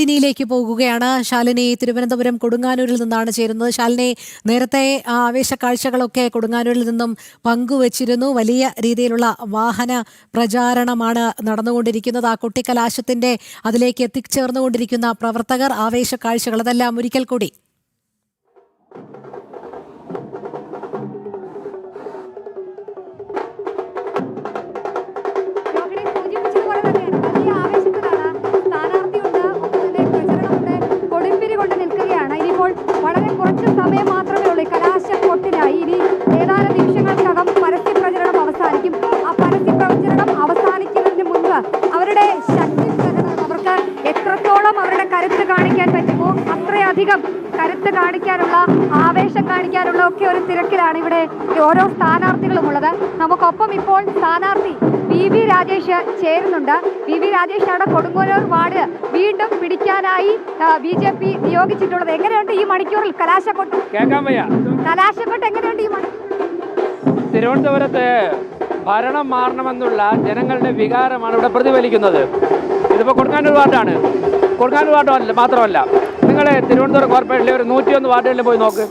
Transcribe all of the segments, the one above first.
ിലേക്ക് പോകുകയാണ്. ശാലിനി തിരുവനന്തപുരം കൊടുങ്ങാനൂരിൽ നിന്നാണ് ചേരുന്നത്. ശാലിനി, നേരത്തെ ആവേശ കാഴ്ചകളൊക്കെ കൊടുങ്ങാനൂരിൽ നിന്നും പങ്കുവച്ചിരുന്നു. വലിയ രീതിയിലുള്ള വാഹന പ്രചാരണമാണ് നടന്നുകൊണ്ടിരിക്കുന്നത്. ആ കൊട്ടിക്കലാശത്തിന്റെ അതിലേക്ക് എത്തിച്ചേർന്നുകൊണ്ടിരിക്കുന്ന പ്രവർത്തകർ, ആവേശ കാഴ്ചകൾ, അതെല്ലാം ഒരിക്കൽ കൂടി. വളരെ കുറച്ച് സമയം മാത്രമേ ഉള്ളൂ കലാശക്കൊട്ടിനായി. ഇനി ഏതാനും നിമിഷങ്ങൾക്കകം പരസ്യ പ്രചരണം അവസാനിക്കും. ആ പരസ്യ പ്രചരണം അവസാനിക്കുന്നതിന് മുൻപ് അവരുടെ ശക്തി പ്രകടനം, അവർക്ക് എത്രത്തോളം അവരുടെ കരുത്ത് കാണിക്കാൻ പറ്റുമോ അത്രയധികം കരുത്ത് കാണിക്കാനുള്ള, ആവേശം കാണിക്കാനുള്ള ഒക്കെ ഒരു തിരക്കിലാണ് ഇവിടെ ഓരോ സ്ഥാനാർത്ഥികളും ഉള്ളത്. നമുക്കൊപ്പം ഇപ്പോൾ സ്ഥാനാർത്ഥി VV രാജേഷ് ചേരുന്നുണ്ട്. VV രാജേഷാണ് കൊടുങ്ങല്ലൂർ വാർഡ് വീണ്ടും പിടിക്കാനായി BJP നിയോഗിച്ചിട്ടുള്ളത്. എങ്ങനെയുണ്ട് ഈ മണിക്കൂറിൽ കലാശക്കൊട്ട്? കലാശക്കൊട്ട് എങ്ങനെയുണ്ട് ഈ മണിക്കൂർ? തിരുവനന്തപുരത്ത് ഭരണം മാറണമെന്നുള്ള ജനങ്ങളുടെ വികാരമാണ് ഇവിടെ പ്രതിഫലിക്കുന്നത്. ഇതിപ്പോൾ കൊടുങ്ങല്ലൂർ വാർഡാണ്. കൊടുങ്ങല്ലൂർ വാർഡ് മാത്രമല്ല, നിങ്ങൾ തിരുവനന്തപുരം കോർപ്പറേഷനിലെ ഒരു 101 വാർഡുകളിൽ പോയി നോക്ക്.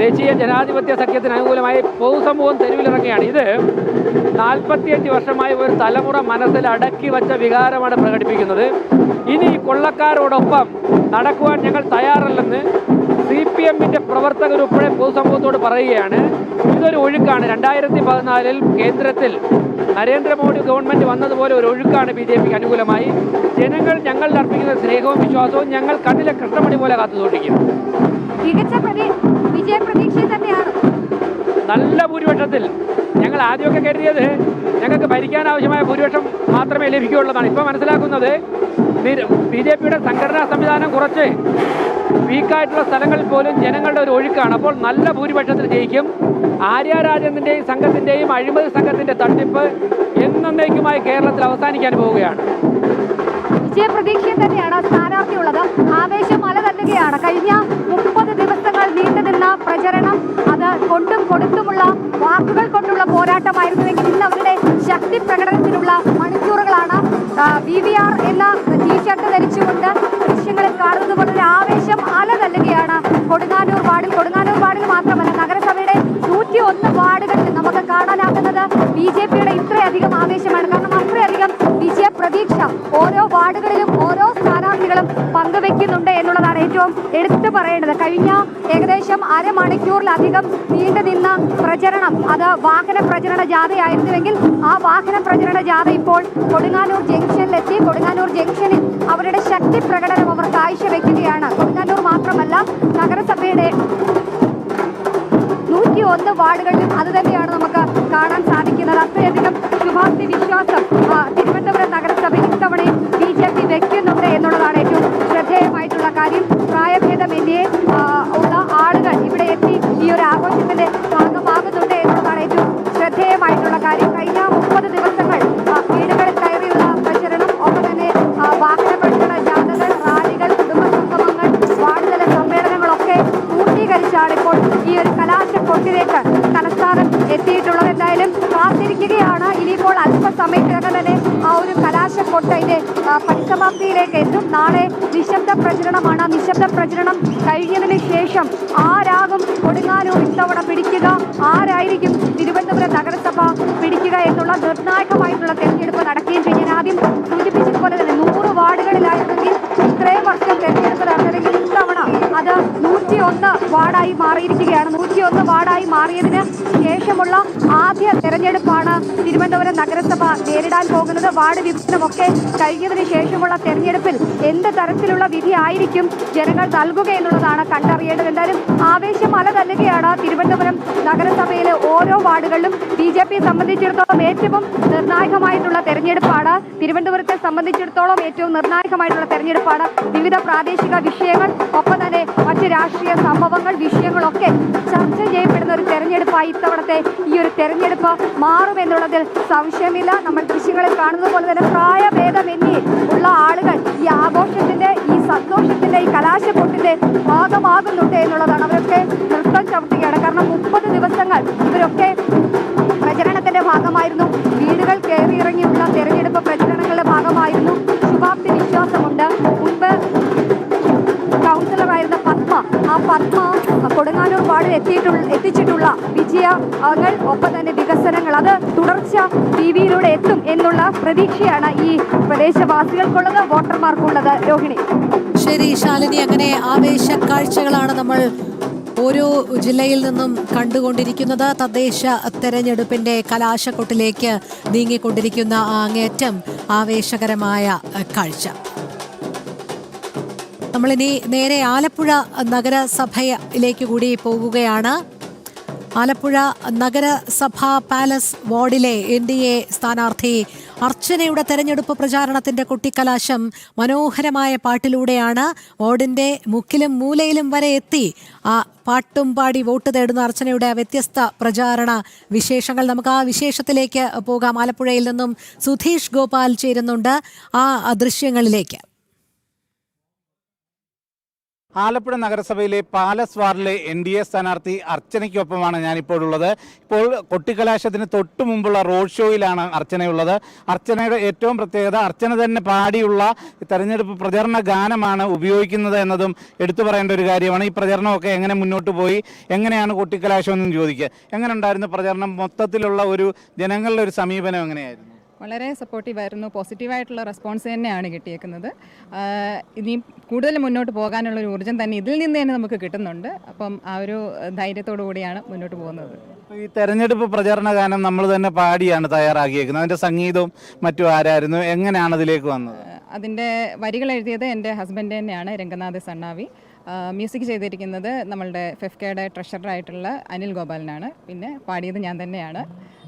ദേശീയ ജനാധിപത്യ സഖ്യത്തിന് അനുകൂലമായി പൊതുസമൂഹം തെരുവിലിറങ്ങിയാണ്. ഇത് 45 വർഷമായി ഒരു തലമുറ മനസ്സിൽ അടക്കി വച്ച വികാരമാണ് പ്രകടിപ്പിക്കുന്നത്. ഇനി കൊള്ളക്കാരോടൊപ്പം നടക്കുവാൻ ഞങ്ങൾ തയ്യാറല്ലെന്ന് CPM-ന്റെ പ്രവർത്തകരുൾപ്പെടെ പൊതുസമൂഹത്തോട് പറയുകയാണ്. ഇതൊരു ഒഴുക്കാണ്. 2014 കേന്ദ്രത്തിൽ നരേന്ദ്രമോദി ഗവൺമെന്റ് വന്നതുപോലെ ഒരു ഒഴുക്കാണ് BJPക്ക് അനുകൂലമായി. ജനങ്ങൾ ഞങ്ങളിൽ അർപ്പിക്കുന്ന സ്നേഹവും വിശ്വാസവും ഞങ്ങൾ കണ്ണിലെ കൃഷ്ണമണി പോലെ കാത്തു സൂക്ഷിക്കും. നല്ല ഭൂരിപക്ഷത്തിൽ. ഞങ്ങൾ ആദ്യമൊക്കെ കരുതിയത് ഞങ്ങൾക്ക് ഭരിക്കാൻ ആവശ്യമായ ഭൂരിപക്ഷം മാത്രമേ ലഭിക്കുകയുള്ളതാണ്. ഇപ്പോൾ മനസ്സിലാക്കുന്നത് BJPയുടെ സംഘടനാ സംവിധാനം കുറച്ച് വീക്കായിട്ടുള്ള സ്ഥലങ്ങളിൽ പോലും ജനങ്ങളുടെ ഒരു ഒഴുക്കാണ്. അപ്പോൾ നല്ല ഭൂരിപക്ഷത്തിൽ ജയിക്കും. ആര്യ രാജേന്ദ്രൻ്റെയും സംഘത്തിൻ്റെയും അഴിമതി സംഘത്തിൻ്റെ തട്ടിപ്പ് എന്നേക്കുമായി കേരളത്തിൽ അവസാനിക്കാൻ പോവുകയാണ്. വിജയപ്രതീക്ഷയും തന്നെയാണ് സ്ഥാനാർത്ഥിയുള്ളത്. ആവേശം മല തട്ടുകയാണ്. കഴിഞ്ഞ 30 ദിവസങ്ങൾ നീണ്ടുനിന്ന പ്രചരണം, അത് കൊണ്ടും കൊടുത്തുമുള്ള വാക്കുകൾ കൊണ്ടുള്ള പോരാട്ടമായിരുന്നുവെങ്കിൽ ഇന്ന് അവരുടെ ശക്തി പ്രകടനത്തിനുള്ള മണിക്കൂറുകളാണ്. VVR എന്ന ടീഷർട്ട് ധരിച്ചുകൊണ്ട് ദൃശ്യങ്ങളിൽ കാണുന്നത് പോലെ ഒരു ആവേശം അല തല്ലുകയാണ് കൊടുങ്ങല്ലൂർ വാർഡിൽ. കൊടുങ്ങല്ലൂർ വാർഡിൽ മാത്രമല്ല, നഗരസഭയുടെ 101 വാർഡുകളിൽ നമുക്ക് കാണാനാകുന്നത് BJPയുടെ ഇത്രയധികം ആവേശമാണ്. കാരണം അത്രയധികം വിജയപ്രതീക്ഷ ഓരോ വാർഡുകളിലും ഓരോ സ്ഥാനാർത്ഥികളും പങ്കുവെക്കുന്നുണ്ട് എന്നുള്ളതാണ് ഏറ്റവും എടുത്തു പറയേണ്ടത്. കഴിഞ്ഞ ഏകദേശം അരമണിക്കൂറിലധികം നീണ്ടുനിന്ന പ്രചരണം, അത് വാഹന പ്രചരണ ജാഥയായിരുന്നുവെങ്കിൽ ആ വാഹന പ്രചരണ ജാഥ ഇപ്പോൾ കൊടുങ്ങല്ലൂർ ജംഗ്ഷനിലെത്തി. കൊടുങ്ങല്ലൂർ ജംഗ്ഷനിൽ അവരുടെ ശക്തി പ്രകടനം അവർ കാഴ്ചവെക്കുകയാണ്. കൊടുങ്ങല്ലൂർ മാത്രമല്ല, നഗരസഭയുടെ 101 വാർഡുകളിലും അത് തന്നെയാണ് നമുക്ക് കാണാൻ സാധിക്കുന്നത്. അത്രയധികം ശുഭാപ്തി വിശ്വാസം തിരുവനന്തപുരം നഗരസഭയിൽ ഇത്തവണയും BJP വെക്കുന്നുണ്ട് എന്നുള്ളതാണ് ഏറ്റവും ശ്രദ്ധേയമായിട്ടുള്ള കാര്യം. പ്രായഭേദമന്യേ ഉള്ള ആളുകൾ ഇവിടെ എത്തി ഈ ഒരു ആഘോഷത്തിന്റെ ഭാഗമാകുന്നുണ്ട് എന്നുള്ളതാണ് ഏറ്റവും ശ്രദ്ധേയമായിട്ടുള്ള കാര്യം. കഴിഞ്ഞ 30 ദിവസങ്ങൾ വീടുകളിൽ കയറിയുള്ള പ്രചരണം, ഒപ്പം തന്നെ വാഹന പ്രചരണ ജാഥകൾ, റാലികൾ, കുടുംബ സംഗമങ്ങൾ, വാർഡ് തല സമ്മേളനങ്ങളൊക്കെ പൂർത്തീകരിച്ചാണ് ഇപ്പോൾ ഈ ഒരു കലാശക്കൊട്ടിലേക്ക് തലസ്ഥാനം എത്തിയിട്ടുള്ളത്. എന്തായാലും കാത്തിരിക്കുകയാണ്. ഇനിയിപ്പോൾ അല്പസമയത്തിനകം തന്നെ ആ ഒരു കലാശക്കൊട്ടയുടെ പരിസമാപ്തിയിലേക്ക് എത്തും. നാളെ നിശബ്ദ പ്രചരണമാണ്. നിശബ്ദ പ്രചരണം കഴിഞ്ഞതിന് ശേഷം ആരാകും കൊടുങ്ങല്ലൂർ ഇത്തവണ പിടിക്കുക, ആരായിരിക്കും തിരുവനന്തപുരം നഗരസഭ പിടിക്കുക എന്നുള്ള നിർണായകമായിട്ടുള്ള തെരഞ്ഞെടുപ്പ് നടക്കുകയും ചെയ്യും. ഞാൻ ആദ്യം സൂചിപ്പിച്ചതുപോലെ തന്നെ 100 വാർഡുകളിലായിരുന്നെങ്കിൽ ഇത്രയും വർഷം തെരഞ്ഞെടുപ്പ് നടന്നതെങ്കിൽ ഇത്തവണ അത് 101 വാർഡായി മാറിയിരിക്കുകയാണ്. 101 വാർഡായി മാറിയതിന് ശേഷമുള്ള ആദ്യ തെരഞ്ഞെടുപ്പാണ് തിരുവനന്തപുരം നഗരസഭ നേരിടാൻ പോകുന്നത്. വാർഡ് വിഭജനമൊക്കെ കഴിഞ്ഞതിന് ശേഷമുള്ള തെരഞ്ഞെടുപ്പിൽ എന്ത് തരത്തിലുള്ള വിധി ആയിരിക്കും ജനങ്ങൾ നൽകുക എന്നുള്ളതാണ് കണ്ടറിയേണ്ടത്. എന്തായാലും ആവേശം മല തല്ലുകയാണ് തിരുവനന്തപുരം നഗരസഭയിലെ ഓരോ വാർഡുകളിലും. BJP സംബന്ധിച്ചിടത്തോളം ഏറ്റവും നിർണായകമായിട്ടുള്ള തെരഞ്ഞെടുപ്പാണ്. തിരുവനന്തപുരത്തെ സംബന്ധിച്ചിടത്തോളം ഏറ്റവും നിർണായകമായിട്ടുള്ള തെരഞ്ഞെടുപ്പാണ്. വിവിധ പ്രാദേശിക വിഷയങ്ങൾ, ഒപ്പം തന്നെ മറ്റ് രാഷ്ട്രീയ സംഭവങ്ങൾ, വിഷയങ്ങളൊക്കെ ചർച്ച ചെയ്യപ്പെടുന്ന ഒരു തെരഞ്ഞെടുപ്പായി ഇത്തവണത്തെ ഈ ഒരു തെരഞ്ഞെടുപ്പ് മാറുമെന്നുള്ളതിൽ സംശയമില്ല. നമ്മൾ ദൃശ്യങ്ങളിൽ കാണുന്നത് പോലെ തന്നെ പ്രായഭേദമന്യേ ഉള്ള ആളുകൾ ഈ ആഘോഷത്തിന്റെ, ഈ സന്തോഷത്തിന്റെ, ഈ കലാശക്കൊട്ടിന്റെ ഭാഗമാകുന്നുണ്ട് എന്നുള്ളതാണ്. അവരൊക്കെ നൃത്തം ചവിട്ടുകയാണ്. കാരണം 30 ദിവസങ്ങൾ ഇവരൊക്കെ പ്രചരണത്തിന്റെ ഭാഗമായിരുന്നു. വീടുകൾ കയറിയിറങ്ങിയുള്ള തെരഞ്ഞെടുപ്പ് പ്രചരണങ്ങളുടെ ഭാഗമായിരുന്നു. ശുഭാപ്തി വിശ്വാസമുണ്ട്. മുൻപ് പത്മ കൊടുങ്ങാനൂർ വാർഡിൽ എത്തിച്ചിട്ടുള്ള വിജയങ്ങൾ ഒപ്പം തന്നെ വികസനങ്ങൾ അത് തുടർച്ച ടിവിയിലൂടെ എത്തും എന്നുള്ള പ്രതീക്ഷയാണ് ഈ പ്രദേശവാസികൾക്കുള്ളത്, വോട്ടർമാർക്കുള്ളത്. രോഹിണി. ശരി ശാലിനി, അങ്ങനെ ആവേശ കാഴ്ചകളാണ് നമ്മൾ ഓരോ ജില്ലയിൽ നിന്നും കണ്ടുകൊണ്ടിരിക്കുന്നത്. തദ്ദേശ തെരഞ്ഞെടുപ്പിന്റെ കലാശക്കൊട്ടിലേക്ക് നീങ്ങിക്കൊണ്ടിരിക്കുന്ന അങ്ങേയറ്റം ആവേശകരമായ കാഴ്ച. നമ്മളിനി നേരെ ആലപ്പുഴ നഗരസഭയിലേക്ക് കൂടി പോകുകയാണ്. ആലപ്പുഴ നഗരസഭാ പാലസ് വാർഡിലെ NDA സ്ഥാനാർത്ഥി അർച്ചനയുടെ തെരഞ്ഞെടുപ്പ് പ്രചാരണത്തിന്റെ കൊട്ടിക്കലാശം മനോഹരമായ പാട്ടിലൂടെയാണ്. വാർഡിന്റെ മുക്കിലും മൂലയിലും വരെ എത്തി ആ പാട്ടും പാടി വോട്ട് തേടുന്ന അർച്ചനയുടെ വ്യത്യസ്ത പ്രചാരണ വിശേഷങ്ങൾ. നമുക്ക് ആ വിശേഷത്തിലേക്ക് പോകാം. ആലപ്പുഴയിൽ നിന്നും സുധീഷ് ഗോപാൽ ചേരുന്നുണ്ട്. ആ ദൃശ്യങ്ങളിലേക്ക്. ആലപ്പുഴ നഗരസഭയിലെ പാലസ് വാർഡിലെ NDA സ്ഥാനാർത്ഥി അർച്ചനയ്ക്കൊപ്പമാണ് ഞാനിപ്പോഴുള്ളത്. ഇപ്പോൾ കൊട്ടിക്കലാശത്തിന് തൊട്ടു മുമ്പുള്ള റോഡ് ഷോയിലാണ് അർച്ചനയുള്ളത്. അർച്ചനയുടെ ഏറ്റവും പ്രത്യേകത, അർച്ചന തന്നെ പാടിയുള്ള തെരഞ്ഞെടുപ്പ് പ്രചരണ ഗാനമാണ് ഉപയോഗിക്കുന്നത് എന്നതും എടുത്തു പറയേണ്ട ഒരു കാര്യമാണ്. ഈ പ്രചരണമൊക്കെ എങ്ങനെ മുന്നോട്ട് പോയി, എങ്ങനെയാണ് കൊട്ടിക്കലാശം എന്നും ചോദിക്കുക. എങ്ങനെ ഉണ്ടായിരുന്നു പ്രചരണം? മൊത്തത്തിലുള്ള ഒരു ജനങ്ങളുടെ ഒരു സമീപനം എങ്ങനെയായിരുന്നു? വളരെ സപ്പോർട്ടീവായിരുന്നു. പോസിറ്റീവായിട്ടുള്ള റെസ്പോൺസ് തന്നെയാണ് കിട്ടിയേക്കുന്നത്. ഇനിയും കൂടുതൽ മുന്നോട്ട് പോകാനുള്ളൊരു ഊർജ്ജം തന്നെ ഇതിൽ നിന്ന് തന്നെ നമുക്ക് കിട്ടുന്നുണ്ട്. അപ്പം ആ ഒരു ധൈര്യത്തോടു കൂടിയാണ് മുന്നോട്ട് പോകുന്നത്. ഈ തെരഞ്ഞെടുപ്പ് പ്രചരണ ഗാനം നമ്മൾ തന്നെ പാടിയാണ് തയ്യാറാക്കിയേക്കുന്നത്. അതിൻ്റെ സംഗീതവും മറ്റും ആരായിരുന്നു? എങ്ങനെയാണ് അതിലേക്ക് വന്നത്? അതിൻ്റെ വരികൾ എഴുതിയത് എൻ്റെ ഹസ്ബൻഡ് തന്നെയാണ്, രംഗനാഥ് സണ്ണാവി. മ്യൂസിക് ചെയ്തിരിക്കുന്നത് നമ്മളുടെ ഫെഫ്കയുടെ ട്രഷററായിട്ടുള്ള അനിൽ ഗോപാലനാണ്. പിന്നെ പാടിയത് ഞാൻ തന്നെയാണ്.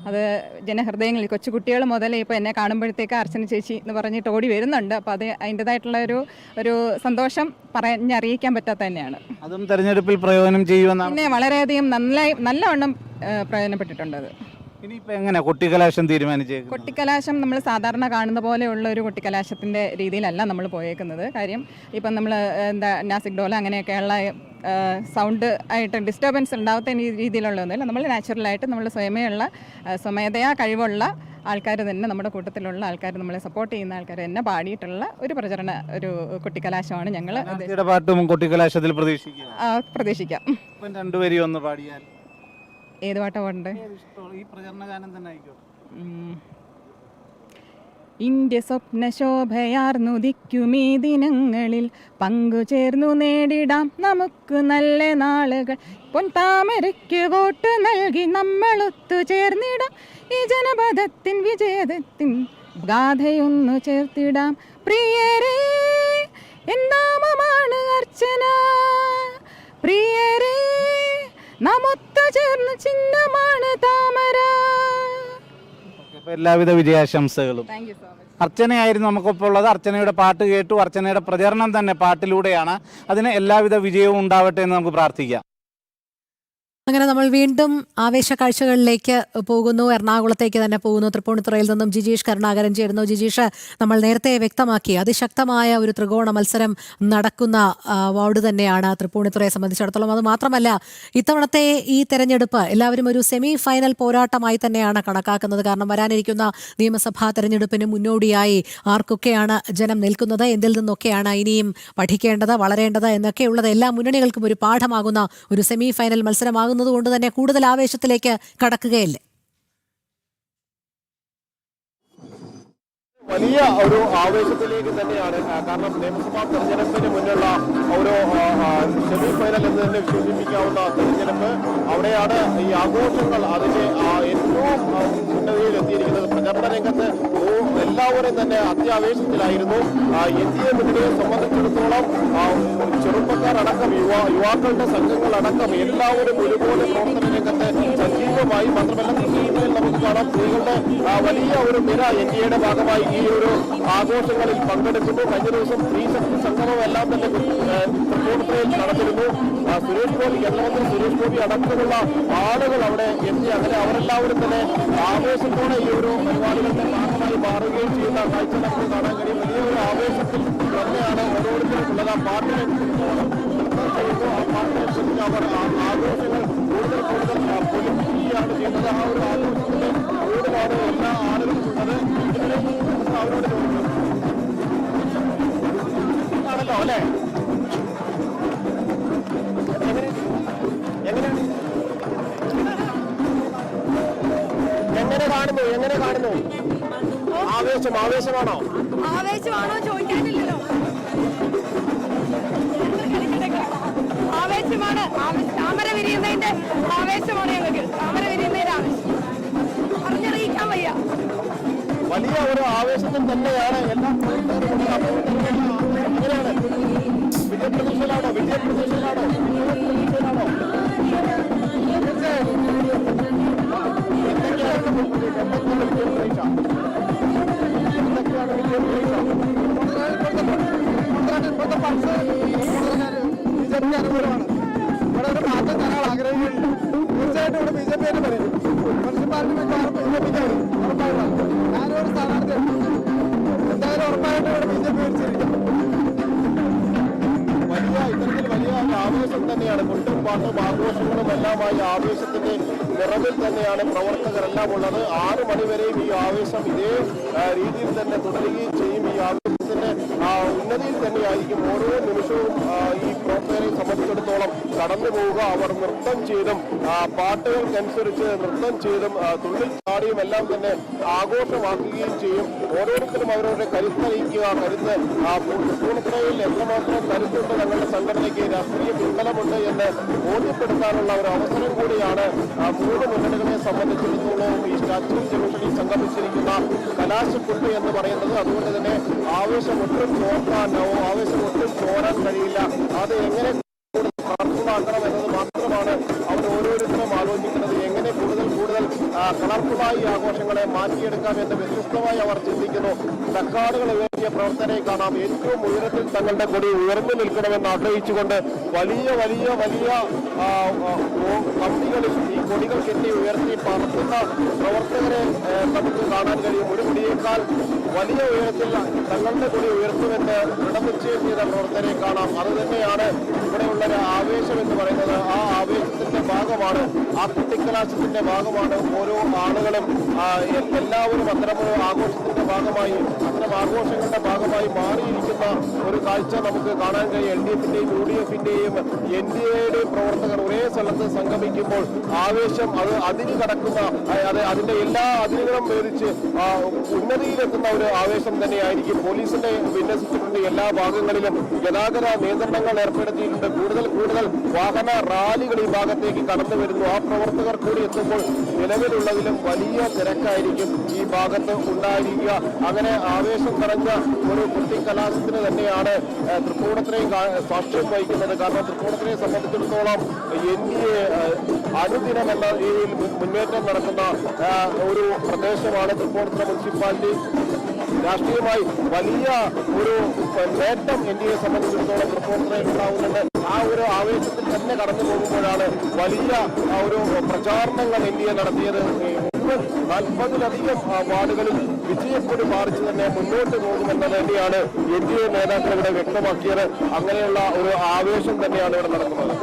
അത് ജനഹൃദയങ്ങളിൽ കൊച്ചു കുട്ടികൾ മുതൽ ഇപ്പോൾ എന്നെ കാണുമ്പോഴത്തേക്ക് അർച്ചന ചേച്ചി എന്ന് പറഞ്ഞിട്ട് ഓടി വരുന്നുണ്ട്. അപ്പോൾ അത് അതിൻ്റെതായിട്ടുള്ള ഒരു സന്തോഷം പറഞ്ഞറിയിക്കാൻ പറ്റാത്ത തന്നെയാണ്. അതും തെരഞ്ഞെടുപ്പിൽ പ്രയോജനം ചെയ്യുമെന്നാണ്. പിന്നെ വളരെയധികം നല്ലവണ്ണം പ്രയോജനപ്പെട്ടിട്ടുണ്ട്. അത് ഇനിയിപ്പോൾ എങ്ങനെ കൊട്ടിക്കലാശം തീരുമാനിച്ചേക്കുന്നത്? കൊട്ടിക്കലാശം നമ്മൾ സാധാരണ കാണുന്ന പോലെയുള്ള ഒരു കൊട്ടിക്കലാശത്തിൻ്റെ രീതിയിലല്ല നമ്മൾ പോയേക്കുന്നത്. കാര്യം ഇപ്പം നമ്മൾ നാസിക് ഡോല അങ്ങനെയൊക്കെയുള്ള സൗണ്ട് ആയിട്ട് ഡിസ്റ്റർബൻസ് ഉണ്ടാവാത്ത രീതിയിലുള്ളതൊന്നുമില്ല. നമ്മൾ നാച്ചുറലായിട്ട് നമ്മൾ സ്വമേധയാ കഴിവുള്ള ആൾക്കാർ തന്നെ, നമ്മുടെ കൂട്ടത്തിലുള്ള ആൾക്കാർ, നമ്മളെ സപ്പോർട്ട് ചെയ്യുന്ന ആൾക്കാർ തന്നെ പാടിയിട്ടുള്ള ഒരു ഒരു കൊട്ടിക്കലാശമാണ് ഞങ്ങൾ. പാട്ടും കൊട്ടിക്കലാശത്തിൽ പ്രതീക്ഷിക്കാം. രണ്ടുപേരും ഒന്ന് പാടിയാൽ ഏത് പാട്ടാ പാടണ്ടേ? ഈ പ്രചരണ ഗാനം തന്നെ ആയിക്കോട്ടെ. ഇന്ത്യ സ്വപ്നശോഭയാർന്നുദിക്കുമീ ദിനങ്ങളിൽ പങ്കുചേർന്നു നേടിടാം നമുക്ക് നല്ല നാളുകൾ. പൊൻതാമരയ്ക്ക് വോട്ട് നൽകി നമ്മൾ ഒത്തുചേർന്നിടാം. ഈ ജനപദത്തിൻ വിജയത്തിൻ ഗാഥയൊന്നു ചേർത്തിടാം. പ്രിയരേ, എന്നാമമാണ് അർച്ചന. പ്രിയരേ, നാം ഒത്തുചേർന്ന ചിഹ്നമാണ് താമര. എല്ലാവിധ വിജയാശംസകളും. Thank you so much. അർച്ചനയായിരുന്നു നമുക്കൊപ്പം ഉള്ളത്. അർച്ചനയുടെ പാട്ട് കേട്ടു. അർച്ചനയുടെ പ്രചരണം തന്നെ പാട്ടിലൂടെയാണ്. അതിന് എല്ലാവിധ വിജയവും ഉണ്ടാവട്ടെ എന്ന് നമുക്ക് പ്രാർത്ഥിക്കാം. അങ്ങനെ നമ്മൾ വീണ്ടും ആവേശ കാഴ്ചകളിലേക്ക് പോകുന്നു. എറണാകുളത്തേക്ക് തന്നെ പോകുന്നു. തൃപ്പൂണിത്തുറയിൽ നിന്നും ജിജീഷ് കരുണാകരൻ ചേരുന്നു. ജിജീഷ്, നമ്മൾ നേരത്തെ വ്യക്തമാക്കി അതിശക്തമായ ഒരു ത്രികോണ മത്സരം നടക്കുന്ന വാർഡ് തന്നെയാണ് തൃപ്പൂണിത്തുറയെ സംബന്ധിച്ചിടത്തോളം. അത് മാത്രമല്ല, ഇത്തവണത്തെ ഈ തെരഞ്ഞെടുപ്പ് എല്ലാവരും ഒരു സെമി ഫൈനൽ പോരാട്ടമായി തന്നെയാണ് കണക്കാക്കുന്നത്. കാരണം വരാനിരിക്കുന്ന നിയമസഭാ തെരഞ്ഞെടുപ്പിന് മുന്നോടിയായി ആർക്കൊക്കെയാണ് ജനം നിൽക്കുന്നത്, എന്തിൽ നിന്നൊക്കെയാണ് ഇനിയും പഠിക്കേണ്ടത്, വളരേണ്ടത് എന്നൊക്കെയുള്ളത് എല്ലാ മുന്നണികൾക്കും ഒരു പാഠമാകുന്ന ഒരു സെമി ഫൈനൽ മത്സരമാകുന്നു. കൊണ്ട് തന്നെ കൂടുതൽ ആവേശത്തിലേക്ക് കടക്കുകയല്ലേ? വലിയ ഒരു ആവേശത്തിലേക്ക് തന്നെയാണ്. കാരണം നിയമസഭാ തെരഞ്ഞെടുപ്പിന് മുന്നുള്ള ഒരു സെമി ഫൈനൽ എന്ന് തന്നെ വിശേഷിപ്പിക്കാവുന്ന തെരഞ്ഞെടുപ്പ്. അവിടെയാണ് ഈ ആഘോഷങ്ങൾ അതിന്റെ ഏറ്റവും ഉന്നതിയിൽ എത്തിയിരിക്കുന്നത്. പ്രചരണ രംഗത്ത് എല്ലാവരും തന്നെ അത്യാവേശത്തിലായിരുന്നു. NDA മുന്നണിയെ സംബന്ധിച്ചിടത്തോളം ചെറുപ്പക്കാരടക്കം യുവാക്കളുടെ സംഘങ്ങളടക്കം എല്ലാവരും ഒരുപോലെ പ്രവർത്തന രംഗത്ത് സജീവമായി. മാത്രമല്ല തൃശ്ശൂരിൽ നമുക്ക് കാണാം സ്ത്രീകളുടെ വലിയ ഒരു നിര NDAയുടെ ഭാഗമായി ഈ ഒരു ആഘോഷങ്ങളിൽ പങ്കെടുക്കുന്നു. കഴിഞ്ഞ ദിവസം സ്ത്രീശക്തി സംഗമം എല്ലാം തന്നെ തൃപ്പൂണിത്തുറയിൽ നടന്നിരുന്നു. കേന്ദ്രമന്ത്രി സുരേഷ് ഗോപി അടക്കമുള്ള ആളുകൾ അവിടെ എത്തി. അങ്ങനെ അവരെല്ലാവരും തന്നെ ആവേശത്തോടെ ഈ ഒരു പരിപാടികളുടെ ഭാഗമായി മാറുകയും ചെയ്യുന്ന കാഴ്ച നമുക്ക് കാണാൻ കഴിയും. വലിയ ഒരു ആവേശത്തിൽ തന്നെയാണ് ഓരോരുത്തർക്കുള്ളത്. ആ പാട്ടിനെ ചെയ്യുന്നു. ആ പാട്ടിനനുസരിച്ച് അവർ ആഘോഷങ്ങൾ കൂടുതൽ പൊലിപ്പിക്കുകയാണ് ചെയ്യുന്നത്. ആ ഒരു ആഘോഷത്തിന്റെ കൂടുതലാണ് എല്ലാ ആളുകളും ഉള്ളത്. അവരോട് ആണല്ലോ അല്ലേ? കാണുന്നു? എങ്ങനെ കാണുന്നു? ആവേശമാണോ? ആവേശമാണോ ചോദിക്കാനില്ലല്ലോ. ആവേശമാണ്. താമര വിരിയുന്നതിന്റെ ആവേശമാണ് ഞങ്ങൾക്ക്. താമര വിരിയുന്നതിന്റെ ആവേശം പറഞ്ഞറിയിക്കാൻ വയ്യ. വലിയ ഒരു ആവേശത്തിൽ തന്നെയാണ് എല്ലാ പ്രവർത്തകരും. എങ്ങനെയാണ്? വിജയപ്രതീക്ഷയിലാണോ? അനുകൂലമാണ്. ഇവിടെ ഒരു മാറ്റം ഞങ്ങൾ ആഗ്രഹിക്കുന്നില്ല. തീർച്ചയായിട്ടും ഇവിടെ BJP ആയിട്ട് പറയും. മുനിസിപ്പാലിറ്റി ഉറപ്പായിട്ടാണ് ഞാനൊരു സ്ഥാനാർത്ഥിയാണ്. എന്തായാലും ഉറപ്പായിട്ടും ഇവിടെ BJP ഭരിച്ചിരിക്കും. ഇത്തരത്തിൽ വലിയ ആവേശം തന്നെയാണ്. കൊട്ടും പാട്ടും ആഘോഷങ്ങളും എല്ലാമായി ആവേശത്തിന്റെ നിറവിൽ തന്നെയാണ് പ്രവർത്തകരെല്ലാം ഉള്ളത്. 6 മണിവരെയും ഈ ആവേശം ഇതേ രീതിയിൽ തന്നെ തുടരുകയും ചെയ്യും. ഈ ആവേശത്തിന്റെ ഉന്നതിയിൽ തന്നെയായിരിക്കും ഓരോ നിമിഷവും ഈ പ്രവർത്തകരെ സംബന്ധിച്ചിടത്തോളം കടന്നു പോവുക. അവർ നൃത്തം ചെയ്തും പാട്ടുകൾക്കനുസരിച്ച് നൃത്തം ചെയ്തും തുള്ളിൽ ചാടിയും എല്ലാം തന്നെ ആഘോഷമാക്കുകയും ചെയ്യും. ഓരോരുത്തരും അവരവരുടെ കരുത്തറിയിക്കുക. തൃപ്പൂണിത്തുറയിൽ എത്രമാത്രം കരുത്തുണ്ട് തങ്ങളുടെ സംഘടനയ്ക്ക്, രാഷ്ട്രീയ പിൻബലമുണ്ട് എന്ന് ബോധ്യപ്പെടുത്താനുള്ള ഒരു അവസരം കൂടിയാണ് 3 മുന്നണികളെ സംബന്ധിച്ചിടത്തോളം ഈ സ്റ്റാച്യു ജംഗ്ഷനിൽ സംഗമിച്ചിരിക്കുന്ന കലാശക്കുട്ടി എന്ന് പറയുന്നത്. അതുകൊണ്ട് തന്നെ ആവേശം ഒട്ടും ചോരാൻ കഴിയില്ല. അത് എങ്ങനെ കളർഫുള്ളാക്കണം എന്നത് മാത്രമാണ് അവർ ഓരോരുത്തരും ആലോചിക്കുന്നത്. എങ്ങനെ കൂടുതൽ കളർഫുള്ളായി ആഘോഷങ്ങളെ മാറ്റിയെടുക്കാം എന്ന് വ്യത്യസ്തമായി അവർ ചിന്തിക്കുന്നു. പ്ലക്കാർഡുകൾ ഉയർത്തിയ പ്രവർത്തനയെ കാണാം. ഏറ്റവും ഉയരത്തിൽ തങ്ങളുടെ കൊടി ഉയർന്നു നിൽക്കണമെന്ന് ആഗ്രഹിച്ചുകൊണ്ട് വലിയ കമ്പികളിൽ ഈ കൊടികൾ കെട്ടി ഉയർത്തി പറത്തുന്ന പ്രവർത്തകരെ നമുക്ക് കാണാൻ കഴിയും. ഒരു കൊടിയേക്കാൾ വലിയ ഉയരത്തിൽ തങ്ങളുടെ കൊടി ഉയർത്തുമെന്ന് ദൃഢനിശ്ചയം ചെയ്ത പ്രവർത്തകരെ കാണാം. അത് തന്നെയാണ് ഇവിടെയുള്ള ആവേശം എന്ന് പറയുന്നത്. ആ ആവേശത്തിന്റെ ഭാഗമാണ്, ആ കുട്ടിക്കലാശത്തിന്റെ ഭാഗമാണ് ഓരോ ആളുകളും. എല്ലാവരും അത്തരമൊരു ആഘോഷത്തിന്റെ ഭാഗമായി, അത്തരം ആഘോഷങ്ങളുടെ ഭാഗമായി മാറിയിരിക്കുന്ന ഒരു കാഴ്ച നമുക്ക് കാണാൻ കഴിയും. LDFന്റെയും UDFന്റെയും NDAയുടെയും പ്രവർത്തകർ ഒരേ സ്ഥലത്ത് സംഗമിക്കുമ്പോൾ ആവേശം അത് അതിന് കടക്കുന്ന, അതിന്റെ എല്ലാ അതിരുകളും ഭേദിച്ച് ഉന്നതിയിലെത്തുന്ന ഒരു ആവേശം തന്നെയായിരിക്കും. പോലീസിന്റെ വിന്യസിച്ചിട്ടുണ്ട്. എല്ലാ ഭാഗങ്ങളിലും ഗതാഗത നിയന്ത്രണങ്ങൾ ഏർപ്പെടുത്തിയിട്ടുണ്ട്. കൂടുതൽ വാഹന റാലികൾ ഈ ഭാഗത്തേക്ക് കടന്നു വരുന്നു. ആ പ്രവർത്തകർ കൂടി എത്തുമ്പോൾ നിലവിലുള്ളതിലും വലിയ തിരക്കായിരിക്കും ഈ ഭാഗത്ത് ഉണ്ടായിരിക്കുക. അങ്ങനെ ആവേശം നിറഞ്ഞ ഒരു കുട്ടിക്കലാശത്തിന് തന്നെയാണ് തൃപ്പൂണിത്തുറയും സാക്ഷ്യം വഹിക്കുന്നത്. കാരണം തൃപ്പൂണിത്തുറയെ സംബന്ധിച്ചിടത്തോളം NDA അനുദിനം എന്ന രീതിയിൽ മുന്നേറ്റം നടക്കുന്ന ഒരു പ്രദേശമാണ് തൃപ്പൂണിത്തുറ മുനിസിപ്പാലിറ്റി. രാഷ്ട്രീയമായി വലിയ ഒരു നേട്ടം NDA സംബന്ധിച്ചിടത്തോളം തൃപ്പൂണിത്തുറയിൽ ഉണ്ടാവുന്നുണ്ട്. ആ ഒരു ആവേശത്തിൽ തന്നെ കടന്നു പോകുമ്പോഴാണ് വലിയ ഒരു പ്രചാരണങ്ങൾ NDA നടത്തിയത്. 40-ലധികം വാർഡുകളിൽ വിജയക്കൊടി പാറിച്ച് തന്നെ മുന്നോട്ട് പോകുമെന്നത് തന്നെയാണ് NDA നേതാക്കൾ ഇവിടെ വ്യക്തമാക്കിയത്. അങ്ങനെയുള്ള ഒരു ആവേശം തന്നെയാണ് ഇവിടെ നടക്കുന്നത്.